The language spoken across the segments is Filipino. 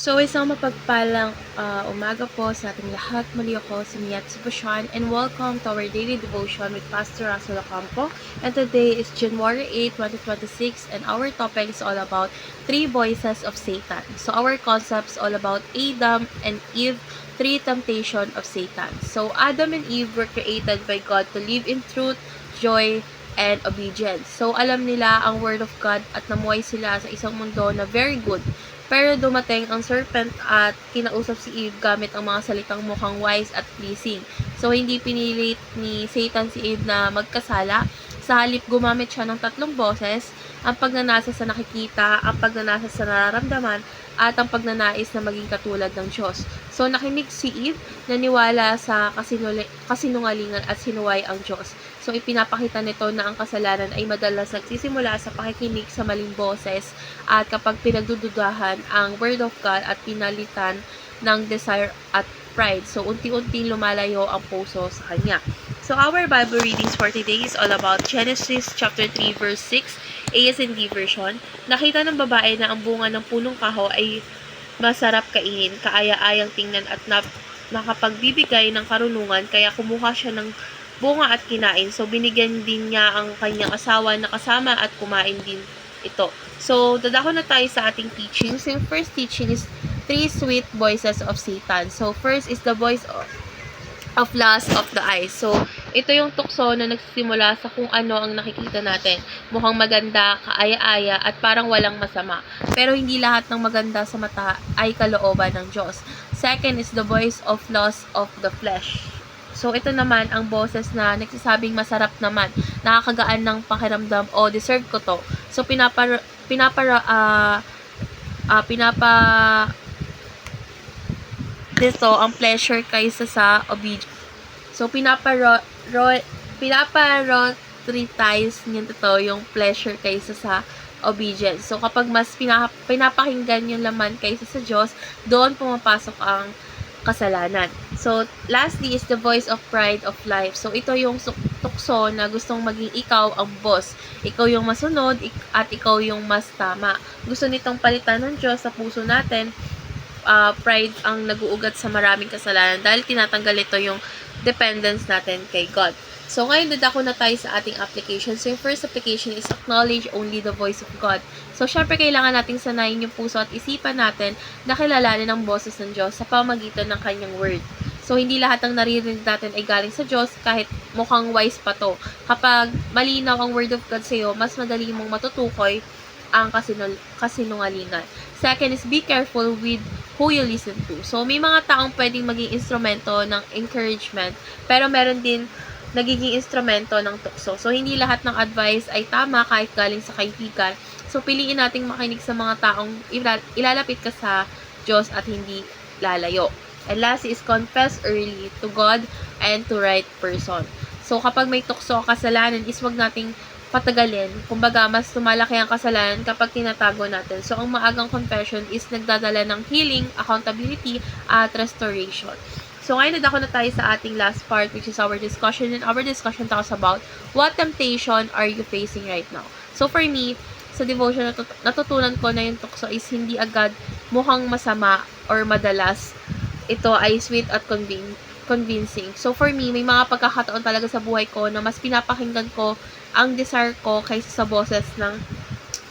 So, isang mapagpalang umaga po sa ating lahat. Muli ako si Miat Sipasyan and welcome to our daily devotion with Pastor Russell Ocampo. And today is January 8, 2026 and our topic is all about three voices of Satan. So, our concept is all about Adam and Eve, three temptation of Satan. So, Adam and Eve were created by God to live in truth, joy, and obedience. So, alam nila ang Word of God at namuhay sila sa isang mundo na very good. Pero dumating ang serpent at kinausap si Eve gamit ang mga salitang mukhang wise at pleasing. So, hindi pinilit ni Satan si Eve na magkasala. Sa halip, gumamit siya ng tatlong boses, ang pagnanasa sa nakikita, ang pagnanasa sa nararamdaman, at ang pagnanais na maging katulad ng Diyos. So, nakinig si Eve, naniwala sa kasinungalingan at sinuway ang Diyos. So, ipinapakita nito na ang kasalanan ay madalas nagsisimula sa pakikinig sa maling boses at kapag pinagdududahan ang Word of God at pinalitan ng desire at pride. So, unti-unting lumalayo ang puso sa Kanya. So, our Bible readings for today is all about Genesis chapter 3 verse 6, ASND version. Nakita ng babae na ang bunga ng punong kaho ay masarap kainin, kaaya-ayang tingnan at nakapagbibigay ng karunungan, kaya kumuha siya ng bunga at kinain. So, binigyan din niya ang kanyang asawa na kasama at kumain din ito. So, dadako na tayo sa ating teaching. So, yung first teaching is three sweet voices of Satan. So, first is the voice of lust of the eyes. So, ito yung tukso na nagsisimula sa kung ano ang nakikita natin. Mukhang maganda, kaaya-aya, at parang walang masama. Pero hindi lahat ng maganda sa mata ay kalooban ng Diyos. Second is the voice of lust of the flesh. So, ito naman ang boses na nagsasabing masarap naman, nakakagaan ng pakiramdam o deserve ko to. So, dito ang pleasure kaysa sa obedience. So, pinaprioritize niyo ito yung pleasure kaysa sa obedience. So, kapag mas pinapakinggan yung laman kaysa sa Diyos, doon pumapasok ang kasalanan. So, lastly is the voice of pride of life. So, ito yung tukso na gustong maging ikaw ang boss. Ikaw yung masunod at ikaw yung mas tama. Gusto nitong palitan ng Diyos sa puso natin. Pride ang naguugat sa maraming kasalanan dahil tinatanggal ito yung dependence natin kay God. So, ngayon dadako na tayo sa ating application. So, yung first application is acknowledge only the voice of God. So, syempre, kailangan nating sanayin yung puso at isipan natin na kilalanin ang boses ng Diyos sa pamagitan ng kanyang word. So, hindi lahat ng naririnig natin ay galing sa Diyos kahit mukhang wise pa to. Kapag malinaw ang word of God sa iyo, mas madali mong matutukoy ang kasinungalingan. Second is be careful with who you listen to. So, may mga taong pwedeng maging instrumento ng encouragement, pero meron din nagiging instrumento ng tukso. So, hindi lahat ng advice ay tama kahit galing sa kaibigan. So, piliin nating makinig sa mga taong ilalapit ka sa Diyos at hindi lalayo. And last is confess early to God and to right person. So, kapag may tukso o kasalanan, is wag nating patagalin. Kumbaga, mas tumalaki ang kasalanan kapag tinatago natin. So, ang maagang confession is nagdadala ng healing, accountability, at restoration. So, ngayon nadako na tayo sa ating last part, which is our discussion. And our discussion talks about what temptation are you facing right now. So, for me, sa devotion, natutunan ko na yung tukso is hindi agad mukhang masama or madalas ito ay sweet at convincing. So, for me, may mga pagkakataon talaga sa buhay ko na mas pinapakinggan ko ang desire ko kaysa sa boses ng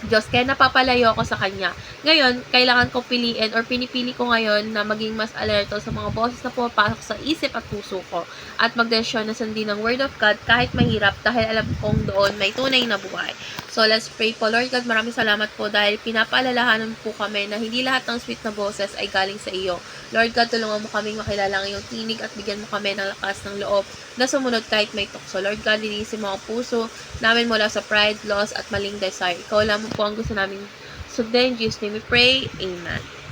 Diyos. Kaya napapalayo ako sa Kanya. Ngayon, kailangan ko piliin or pinipili ko ngayon na maging mas alerto sa mga boses na pumapasok sa isip at puso ko. At magdesisyon na sundin ng Word of God kahit mahirap dahil alam kong doon may tunay na buhay. So, let's pray po. Lord God, maraming salamat po dahil pinapaalalahanan po kami na hindi lahat ng sweet na boses ay galing sa iyo. Lord God, tulungan mo kaming makilala ang iyong tinig at bigyan mo kami ng lakas ng loob na sumunod kahit may tukso. Lord God, linisin mo ang puso namin mula sa pride, loss, at maling desire. Ikaw lamang po ang gusto namin sundan. In Jesus' name we pray. Amen.